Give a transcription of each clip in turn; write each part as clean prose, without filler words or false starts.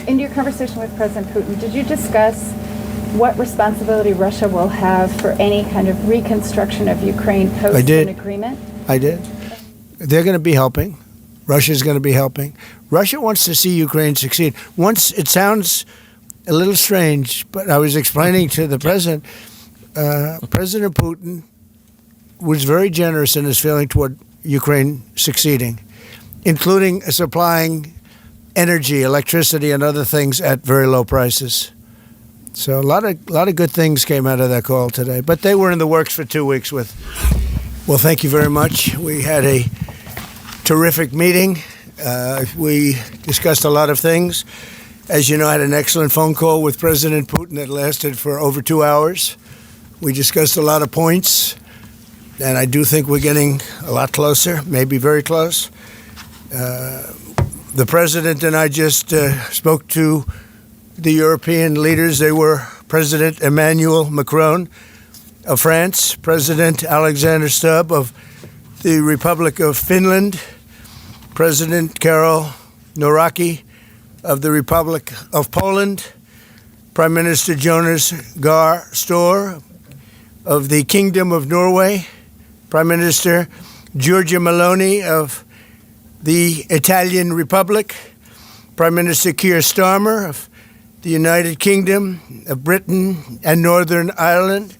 In your conversation with President Putin, did you discuss what responsibility Russia will have for any kind of reconstruction of Ukraine post an agreement? I did. They're going to be helping. Russia's going to be helping. Russia wants to see Ukraine succeed. Once, it sounds a little strange, but I was explaining to the president, President Putin was very generous in his feeling toward Ukraine succeeding, including supplying energy, electricity, and other things at very low prices. So a lot of good things came out of that call today. But they were in the works for 2 weeks with. Well, thank you very much. We had a terrific meeting. We discussed a lot of things. As you know, I had an excellent phone call with President Putin that lasted for over 2 hours. We discussed a lot of points, and I do think we're getting a lot closer, maybe very close. The president and I just spoke to the European leaders. They were President Emmanuel Macron of France, President Alexander Stubb of the Republic of Finland, President Karol Nawrocki of the Republic of Poland, Prime Minister Jonas Gahr Store of the Kingdom of Norway, Prime Minister Giorgia Meloni of the Italian Republic, Prime Minister Keir Starmer of the United Kingdom of Britain and Northern Ireland,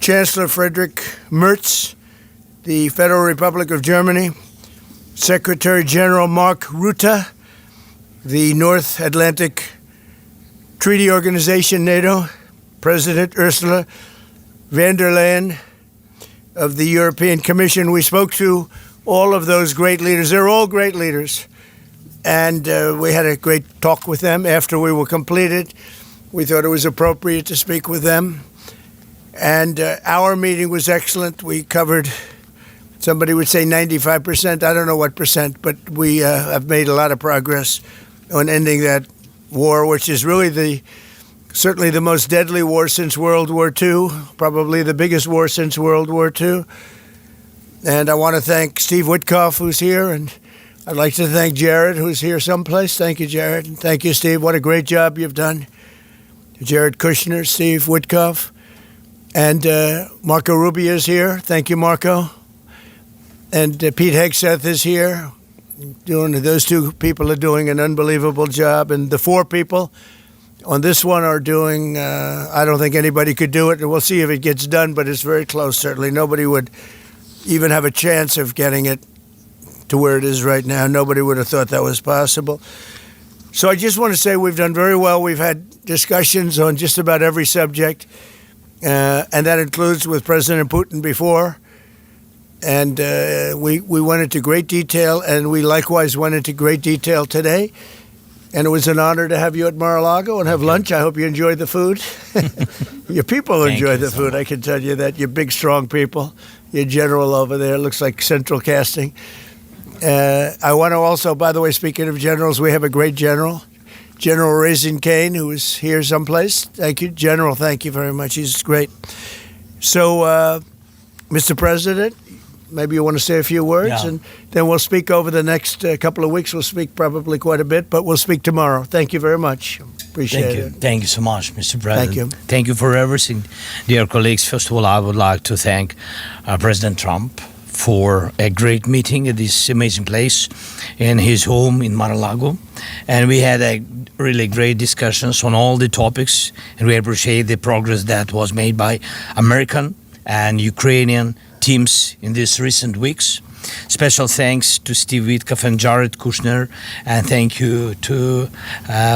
Chancellor Friedrich Merz, the Federal Republic of Germany, Secretary General Mark Rutte, the North Atlantic Treaty Organization, NATO, President Ursula von der Leyen of the European Commission. We spoke to all of those great leaders. They're all great leaders. And we had a great talk with them after we were completed. We thought it was appropriate to speak with them. And our meeting was excellent. We covered, somebody would say 95%. I don't know what percent, but we have made a lot of progress on ending that war, which is really certainly the most deadly war since World War II, probably the biggest war since World War II. And I want to thank Steve Witkoff, who's here, and I'd like to thank Jared, who's here someplace. Thank you, Jared. And thank you, Steve. What a great job you've done. Jared Kushner, Steve Witkoff, and Marco Rubio is here. Thank you, Marco. And Pete Hegseth is here. Those two people are doing an unbelievable job. And the four people on this one are doing, I don't think anybody could do it. And we'll see if it gets done, but it's very close, certainly. Nobody would even have a chance of getting it to where it is right now. Nobody would have thought that was possible. So I just want to say we've done very well. We've had discussions on just about every subject, and that includes with President Putin before. And we went into great detail, and we likewise went into great detail today. And it was an honor to have you at Mar-a-Lago and have lunch. I hope you enjoyed the food. Your people enjoyed the food, I can tell you that. You're big, strong people. Your general over there looks like central casting. I want to also, by the way, speaking of generals, we have a great general, General Raisin Kane, who is here someplace. Thank you, General. Thank you very much. He's great. So, Mr. President, maybe you want to say a few words, and then we'll speak over the next couple of weeks. We'll speak probably quite a bit, but we'll speak tomorrow. Thank you very much. Appreciate it. Thank you so much, Mr. President. Thank you. Thank you for everything. Dear colleagues, first of all, I would like to thank President Trump for a great meeting at this amazing place in his home in Mar-a-Lago. And we had a really great discussions on all the topics, and we appreciate the progress that was made by American and Ukrainian teams in these recent weeks. Special thanks to Steve Witkoff and Jared Kushner, and thank you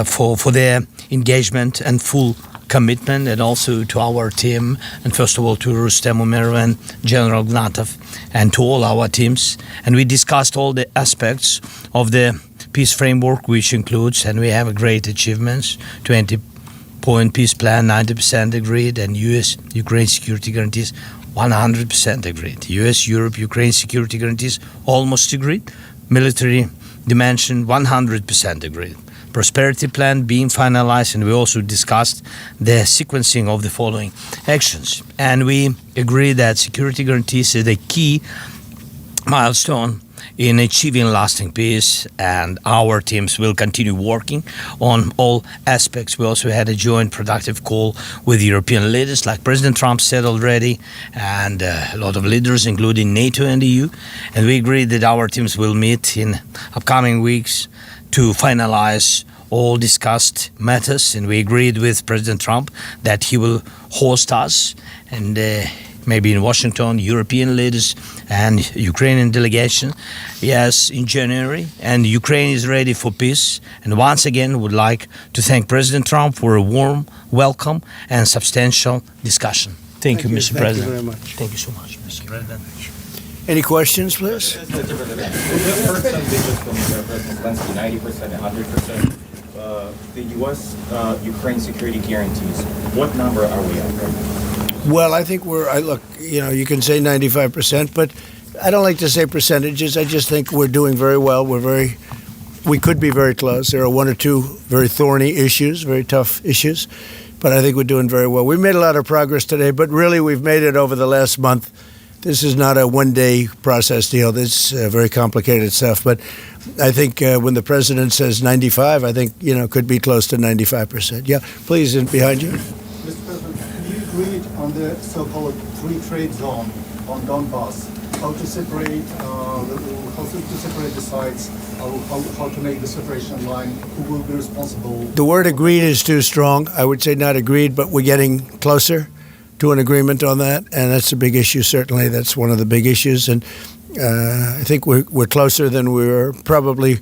for their engagement and full commitment, and also to our team, and first of all to Rustem Umerov and General Gnatov, and to all our teams. And we discussed all the aspects of the peace framework, which includes, and we have great achievements, 20-point peace plan, 90% agreed, and U.S.-Ukraine security guarantees, 100% agreed. U.S.-Europe-Ukraine security guarantees, almost agreed. Military dimension, 100% agreed. Prosperity plan being finalized, and we also discussed the sequencing of the following actions. And we agree that security guarantees is a key milestone in achieving lasting peace, and our teams will continue working on all aspects. We also had a joint productive call with European leaders, like President Trump said already, and a lot of leaders, including NATO and EU. And we agreed that our teams will meet in upcoming weeks to finalize all discussed matters. And we agreed with President Trump that he will host us, and maybe in Washington, European leaders and Ukrainian delegation, yes, in January. And Ukraine is ready for peace. And once again, would like to thank President Trump for a warm welcome and substantial discussion. Thank you, Mr. President. Thank you very much. Thank you so much, Mr. President. Any questions, please? The first visit from President Zelensky, 90% and 100%. The U.S. Ukraine security guarantees. What number are we at right now? Well, I think look, you can say 95%, but I don't like to say percentages. I just think we're doing very well. We could be very close. There are one or two very thorny issues, very tough issues, but I think we're doing very well. We made a lot of progress today, but really we've made it over the last month. This is not a one-day process deal. This is very complicated stuff, but I think when the president says 95, I think, could be close to 95%. Yeah, please, in behind you. Mr. President, you agreed on the so-called free trade zone on Donbass, how to separate the sites, how to make the separation line, who will be responsible? The word agreed is too strong. I would say not agreed, but we're getting closer to an agreement on that, and that's a big issue, certainly. That's one of the big issues, and I think we're closer than we were probably.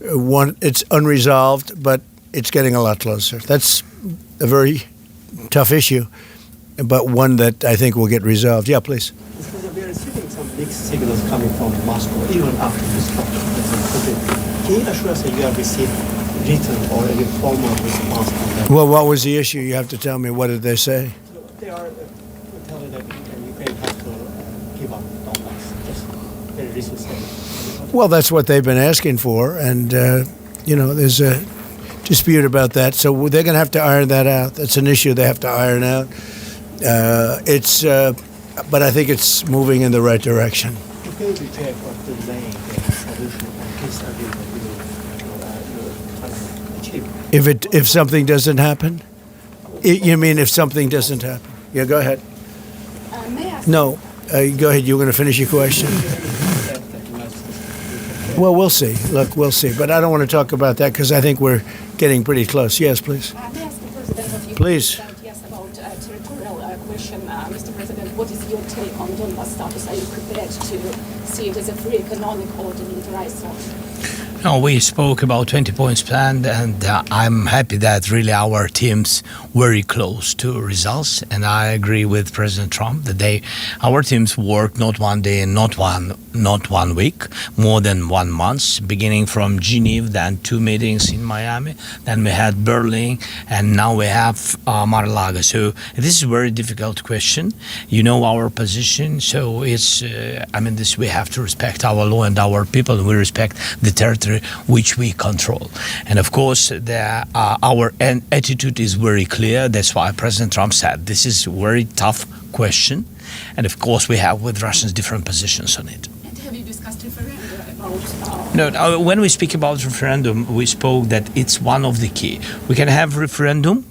It's unresolved, but it's getting a lot closer. That's a very tough issue, but one that I think will get resolved. Yeah, please. We are receiving some mixed signals coming from Moscow, even after this conflict. Can you assure us that you have received written or any formal response from them? Well, what was the issue? You have to tell me. What did they say? They are telling that Ukraine has to give up Donbass. Just very recent statement. Well, that's what they've been asking for, and there's a dispute about that. So they're going to have to iron that out. That's an issue they have to iron out. But I think it's moving in the right direction. Can you prepare for delaying the solution on peace agreement you If something doesn't happen, you mean if something doesn't happen? Yeah, go ahead. May I ask? No, go ahead. You were going to finish your question. Well, we'll see. Look, we'll see. But I don't want to talk about that because I think we're getting pretty close. Yes, please. May I ask the President of Ukraine? Please. Yes, about territorial question. Mr. President, what is your take on Donbass status? Are you prepared to see it as a free economic or demilitarized zone? No, we spoke about 20 points plan, and I'm happy that really our teams very close to results. And I agree with President Trump that our teams work not one day and not one week, more than 1 month, beginning from Geneva, then 2 meetings in Miami, then we had Berlin, and now we have Mar-a-Lago. So this is a very difficult question. You know our position, so it's we have to respect our law and our people, and we respect the territory which we control. And of course, our attitude is very clear. That's why President Trump said this is a very tough question. And of course, we have with Russians different positions on it. And have you discussed referendum about... No, when we speak about referendum, we spoke that it's one of the key. We can have referendum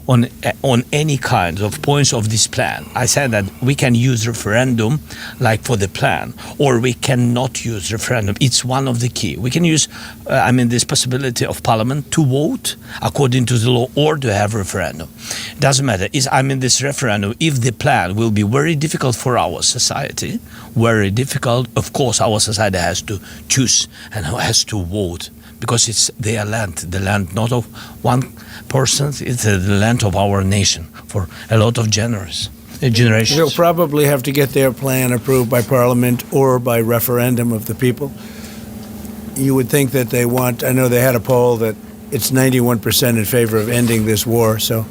on any kind of points of this plan. I said that we can use referendum like for the plan, or we cannot use referendum. It's one of the key. We can use, this possibility of parliament to vote according to the law or to have referendum. It doesn't matter. This referendum, if the plan will be very difficult for our society, very difficult, of course our society has to choose and has to vote. Because it's their land, the land not of one person, it's the land of our nation for a lot of generations. They'll probably have to get their plan approved by Parliament or by referendum of the people. You would think that I know they had a poll that it's 91% in favor of ending this war, so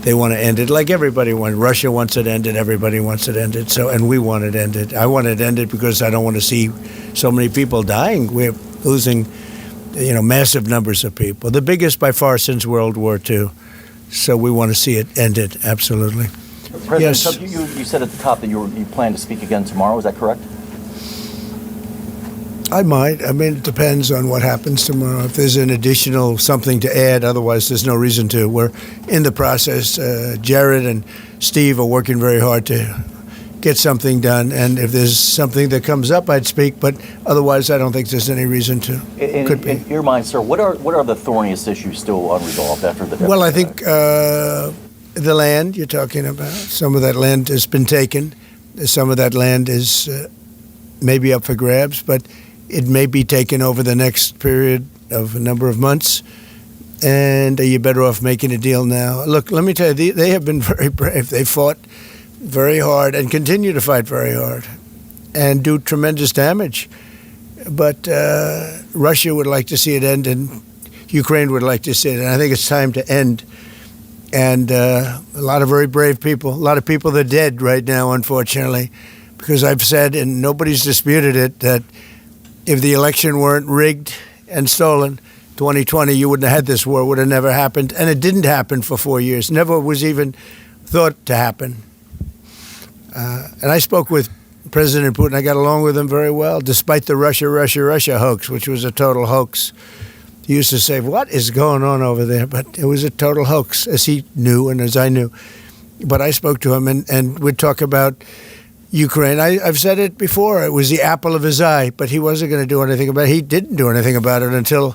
they want to end it like everybody wants. Russia wants it ended, everybody wants it ended, and we want it ended. I want it ended because I don't want to see so many people dying. We're losing massive numbers of people, the biggest by far since World War II. So we want to see it ended, absolutely. President, Yes. so you said at the top that you plan to speak again tomorrow. Is that correct? I might. I mean, it depends on what happens tomorrow. If there's an additional something to add, otherwise there's no reason to. We're in the process. Jared and Steve are working very hard to get something done. And if there's something that comes up, I'd speak. But otherwise, I don't think there's any reason to. In your mind, sir, what are the thorniest issues still unresolved after the? Well, I think the land you're talking about. Some of that land has been taken. Some of that land is maybe up for grabs, but it may be taken over the next period of a number of months, and you're better off making a deal now. Look, let me tell you, they have been very brave. They fought very hard and continue to fight very hard and do tremendous damage. But Russia would like to see it end, and Ukraine would like to see it. And I think it's time to end. And a lot of very brave people, a lot of people that are dead right now, unfortunately, because I've said, and nobody's disputed it, that if the election weren't rigged and stolen, 2020, you wouldn't have had this war. It would have never happened. And it didn't happen for 4 years. Never was even thought to happen. And I spoke with President Putin. I got along with him very well, despite the Russia hoax, which was a total hoax. He used to say, what is going on over there? But it was a total hoax, as he knew and as I knew. But I spoke to him, and we'd talk about Ukraine. I've said it before. It was the apple of his eye, but he wasn't going to do anything about it. He didn't do anything about it until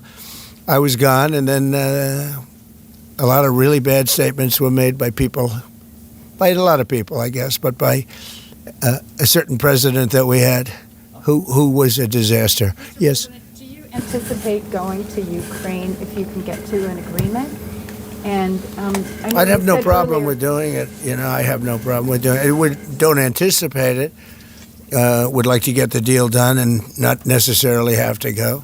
I was gone, and then a lot of really bad statements were made by people, by a lot of people, I guess, but by a certain president that we had who was a disaster. Yes? Do you anticipate going to Ukraine if you can get to an agreement? And I know I'd have you no said problem earlier- with doing it. You know, I have no problem with doing it. Don't anticipate it. Would like to get the deal done and not necessarily have to go.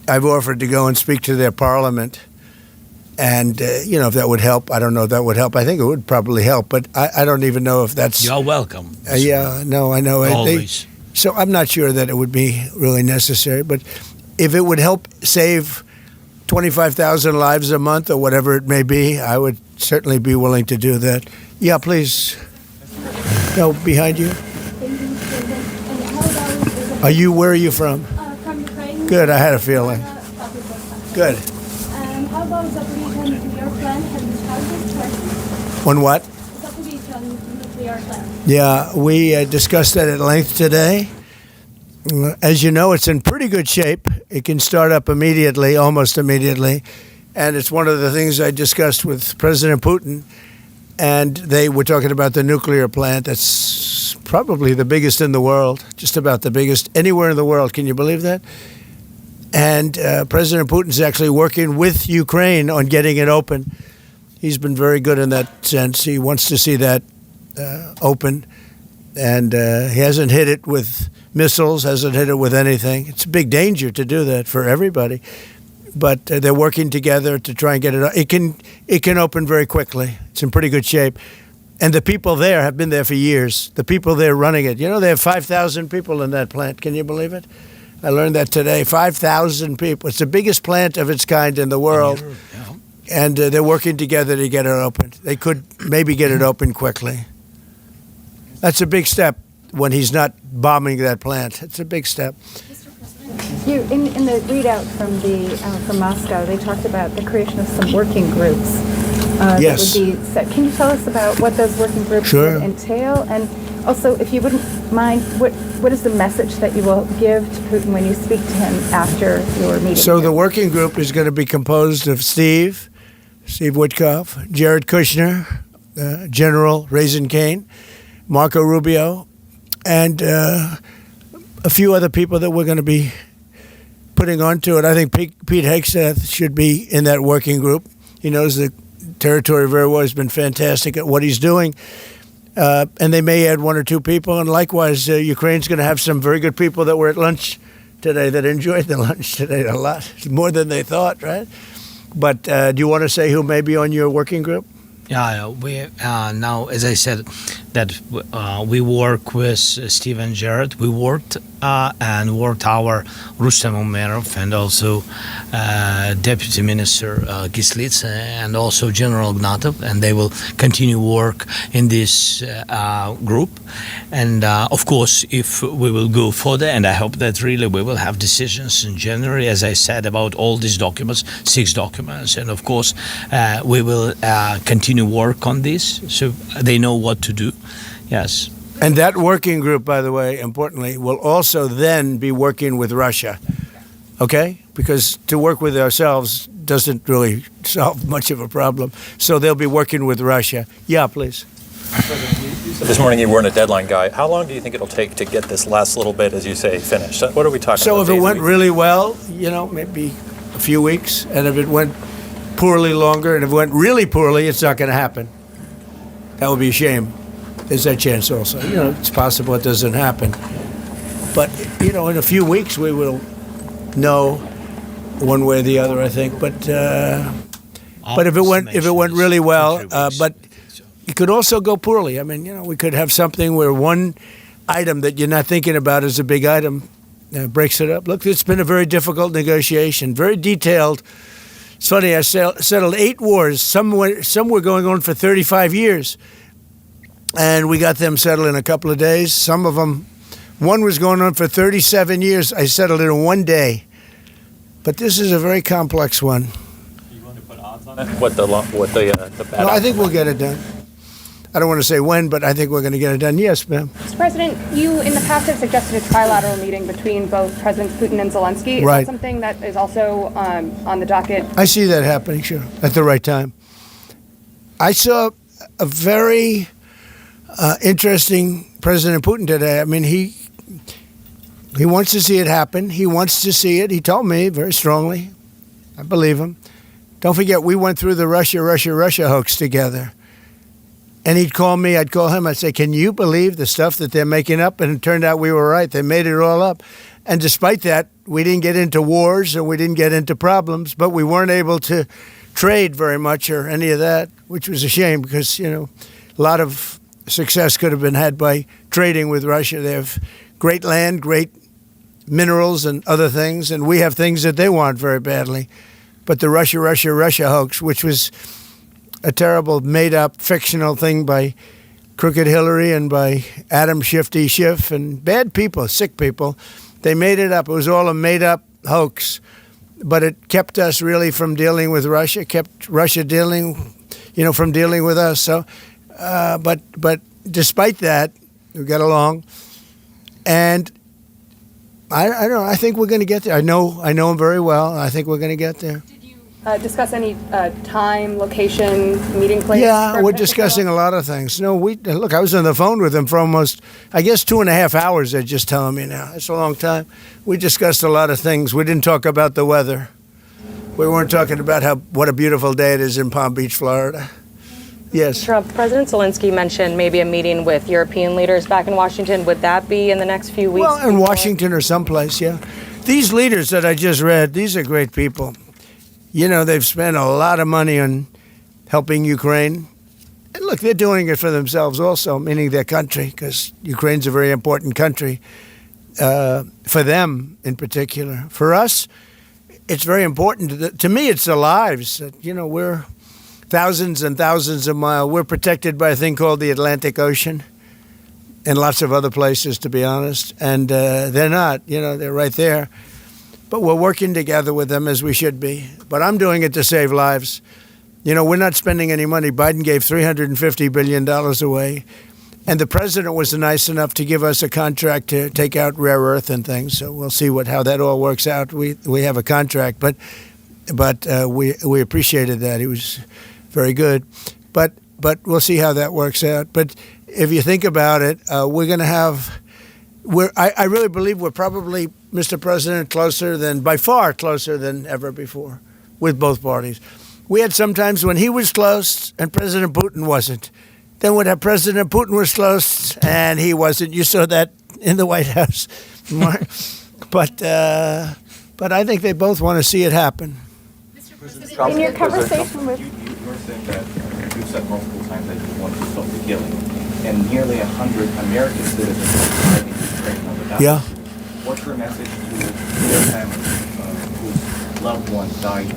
I've offered to go and speak to their parliament. And, if that would help. I don't know if that would help. I think it would probably help. But I don't even know if that's... You're welcome. Yeah, no, I know. Always. So I'm not sure that it would be really necessary. But if it would help save 25,000 lives a month or whatever it may be, I would certainly be willing to do that. Yeah, please. No, behind you. Where are you from? From Ukraine. Good, I had a feeling. Good. How about Zaporizhzhia nuclear plant? Have you started? On what? Zaporizhzhia nuclear plant. Yeah, we discussed that at length today. As you know, it's in pretty good shape. It can start up immediately, almost immediately. And it's one of the things I discussed with President Putin. And they were talking about the nuclear plant. That's probably the biggest in the world, just about the biggest anywhere in the world. Can you believe that? And President Putin's actually working with Ukraine on getting it open. He's been very good in that sense. He wants to see that open. And he hasn't hit it with missiles, hasn't hit it with anything. It's a big danger to do that for everybody. But they're working together to try and get it. It can open very quickly. It's in pretty good shape. And the people there have been there for years. The people there running it. You know, they have 5,000 people in that plant. Can you believe it? I learned that today. 5,000 people. It's the biggest plant of its kind in the world. And they're working together to get it open. They could maybe get it open quickly. That's a big step when he's not bombing that plant. It's a big step. You in the readout from Moscow, they talked about the creation of some working groups. Yes. That would be set. Can you tell us about what those working groups Sure. would entail? And also, if you wouldn't mind, what is the message that you will give to Putin when you speak to him after your meeting? So the working group is going to be composed of Steve Witkoff, Jared Kushner, General Raisin Kane, Marco Rubio, and a few other people that we're going to be putting onto it. I think Pete Hegseth should be in that working group. He knows the territory very well. He's been fantastic at what he's doing. And they may add one or two people. And likewise, Ukraine's going to have some very good people that were at lunch today that enjoyed the lunch today a lot, more than they thought, right? But do you want to say who may be on your working group? Yeah, we now, as I said, that we work with Stephen Jarrett. We worked our Rustem Umerov and also Deputy Minister Gislitz and also General Ignatov, and they will continue work in this group. And of course, if we will go further, and I hope that really we will have decisions in January, as I said, about all these documents, 6 documents, and of course we will continue work on this, so they know what to do. Yes. And that working group, by the way, importantly, will also then be working with Russia, okay? Because to work with ourselves doesn't really solve much of a problem. So they'll be working with Russia. Yeah, please. This morning you weren't a deadline guy. How long do you think it'll take to get this last little bit, as you say, finished? What are we talking So about? if it went really well, maybe a few weeks. And if it went poorly, longer. And if it went really poorly, it's not going to happen. That would be a shame. There's that chance also. It's possible it doesn't happen. But, in a few weeks we will know one way or the other, I think. But if it went really well, but it could also go poorly. I mean, we could have something where one item that you're not thinking about as a big item breaks it up. Look, it's been a very difficult negotiation, very detailed. It's funny, I settled 8 wars. Some were going on for 35 years. And we got them settled in a couple of days. Some of them, one was going on for 37 years. I settled it in 1 day. But this is a very complex one. Are you going to put odds on it? What the bad No, I think we'll get it done. I don't want to say when, but I think we're going to get it done. Yes, ma'am. Mr. President, you in the past have suggested a trilateral meeting between both Presidents Putin and Zelensky. Is Right. that something that is also on the docket? I see that happening, sure, at the right time. I saw a very interesting President Putin today. I mean, he wants to see it happen. He wants to see it. He told me very strongly. I believe him. Don't forget, we went through the Russia hoax together. And he'd call me, I'd call him, I'd say, can you believe the stuff that they're making up? And it turned out we were right. They made it all up. And despite that, we didn't get into wars and we didn't get into problems, but we weren't able to trade very much or any of that, which was a shame because, a lot of success could have been had by trading with Russia. They have great land, great minerals and other things, and we have things that they want very badly. But the Russia hoax, which was a terrible made-up fictional thing by Crooked Hillary and by Adam Shifty Schiff and bad people, sick people, they made it up. It was all a made-up hoax. But it kept us really from dealing with Russia, kept Russia from dealing with us. So, but despite that, we got along, and I don't know. I think we're going to get there. I know him very well. I think we're going to get there. Did you discuss any time, location, meeting place? Yeah, we're discussing a lot of things. No, look. I was on the phone with him for almost, I guess, 2.5 hours. They're just telling me now. It's a long time. We discussed a lot of things. We didn't talk about the weather. We weren't talking about what a beautiful day it is in Palm Beach, Florida. Yes. Trump, President Zelensky mentioned maybe a meeting with European leaders back in Washington. Would that be in the next few weeks? Well, in Washington or someplace, yeah. These leaders that I just read, these are great people. They've spent a lot of money on helping Ukraine. And look, they're doing it for themselves also, meaning their country, because Ukraine's a very important country for them in particular. For us, it's very important. To me, it's the lives. We're thousands and thousands of miles. We're protected by a thing called the Atlantic Ocean and lots of other places, to be honest. And they're not, they're right there. But we're working together with them as we should be. But I'm doing it to save lives. We're not spending any money. Biden gave $350 billion away. And the president was nice enough to give us a contract to take out rare earth and things. So we'll see how that all works out. We have a contract, but we appreciated that. He was very good. But we'll see how that works out. But if you think about it, we're going to have. I really believe we're probably, Mr. President, by far closer than ever before with both parties. We had some times when he was close and President Putin wasn't. Then when President Putin was close and he wasn't. You saw that in the White House. But I think they both want to see it happen. Mr. President, in your conversation with... You were saying that you've said multiple times that you want to stop the killing. and nearly 100 American citizens died in Ukraine over that. Yeah. What's your message to their families whose loved ones died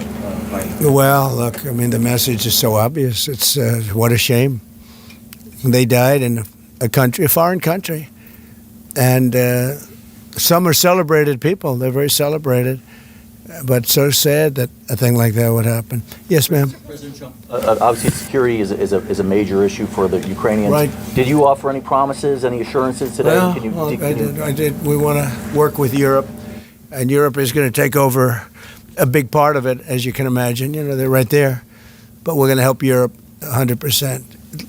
fighting? Well, look, I mean, the message is so obvious. It's what a shame. They died in a foreign country. And some are celebrated people. They're very celebrated. But so sad that a thing like that would happen. Yes, ma'am. Obviously, security is a major issue for the Ukrainians. Right. Did you offer any promises, any assurances today? Well, I did. We want to work with Europe, and Europe is going to take over a big part of it, as you can imagine. You know, they're right there. But we're going to help Europe 100%,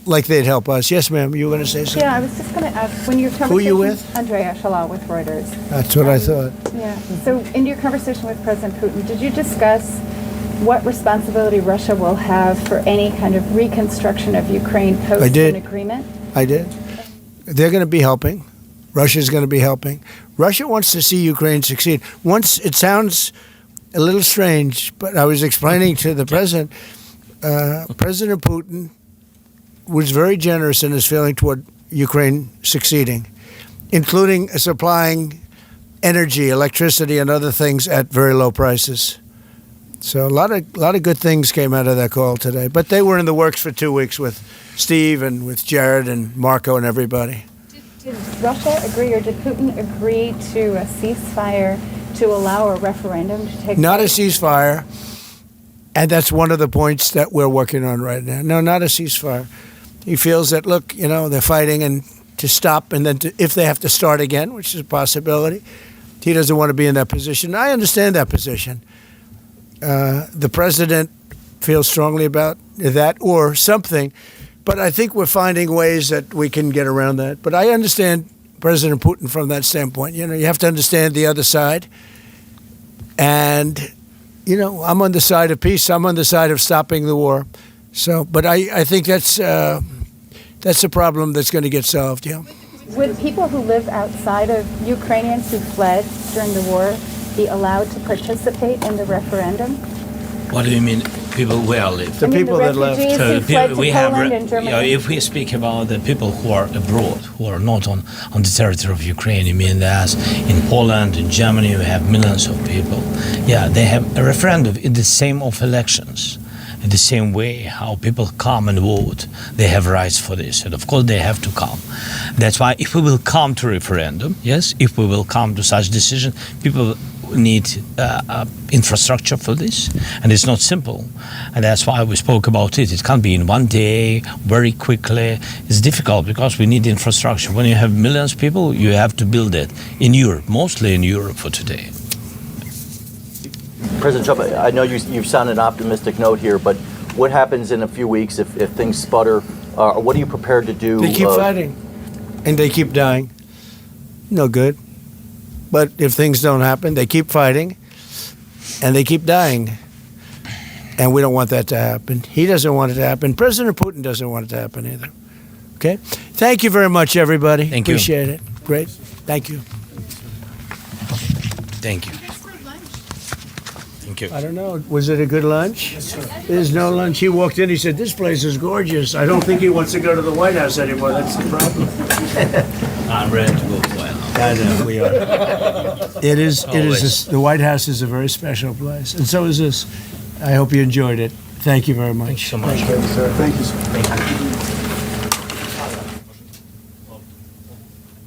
like they'd help us. Yes, ma'am, you were going to say something? Yeah, I was just going to ask, when your conversation... Who are you with? Andrea Shalal with Reuters. That's what I thought. Yeah. So in your conversation with President Putin, did you discuss what responsibility Russia will have for any kind of reconstruction of Ukraine post an agreement? I did. They're going to be helping. Russia's going to be helping. Russia wants to see Ukraine succeed. Once, it sounds a little strange, but I was explaining to the president, President Putin was very generous in his feeling toward Ukraine succeeding, including supplying energy, electricity, and other things at very low prices. So a lot of good things came out of that call today. But they were in the works for 2 weeks with Steve and with Jared and Marco and everybody. Did Russia agree, or did Putin agree to a ceasefire to allow a referendum to take place? Not a ceasefire. And that's one of the points that we're working on right now. No, not a ceasefire. He feels that, look, you know, they're fighting and to stop, and then if they have to start again, which is a possibility, he doesn't want to be in that position. I understand that position. The president feels strongly about that or something, but I think we're finding ways that we can get around that. But I understand President Putin from that standpoint. You know, you have to understand the other side. And, you know, I'm on the side of peace. I'm on the side of stopping the war. So, but I think that's a problem that's going to get solved, yeah. Would people who live outside of Ukrainians who fled during the war be allowed to participate in the referendum? What do you mean, people where live? The people that left. Who fled to Poland and You Germany. know, if we speak about the people who are abroad, who are not on the territory of Ukraine, you mean that in Poland, in Germany, we have millions of people. Yeah, they have a referendum in the same of elections. In the same way how people come and vote, they have rights for this, and of course they have to come. That's why if we will come to referendum, yes, if we will come to such decision, people need infrastructure for this, and it's not simple, and that's why we spoke about it. It can't be in one day, very quickly. It's difficult because we need infrastructure. When you have millions of people, you have to build it in Europe, mostly in Europe for today. President Trump, I know you've sounded an optimistic note here, but what happens in a few weeks if things sputter? What are you prepared to do? They keep fighting, and they keep dying. No good. But if things don't happen, they keep fighting, and they keep dying. And we don't want that to happen. He doesn't want it to happen. President Putin doesn't want it to happen either. Okay? Thank you very much, everybody. Thank you. Appreciate it. Great. Thank you. Thank you. Thank you. I don't know. Was it a good lunch? Yes, sir. There's no lunch. He walked in. He said, "This place is gorgeous." I don't think he wants to go to the White House anymore. That's the problem. I'm ready to go to the White House. I know we are. It is. The White House is a very special place, and so is this. I hope you enjoyed it. Thank you very much. Thank you so much. Thank you, sir. Thank you, sir. Thank you.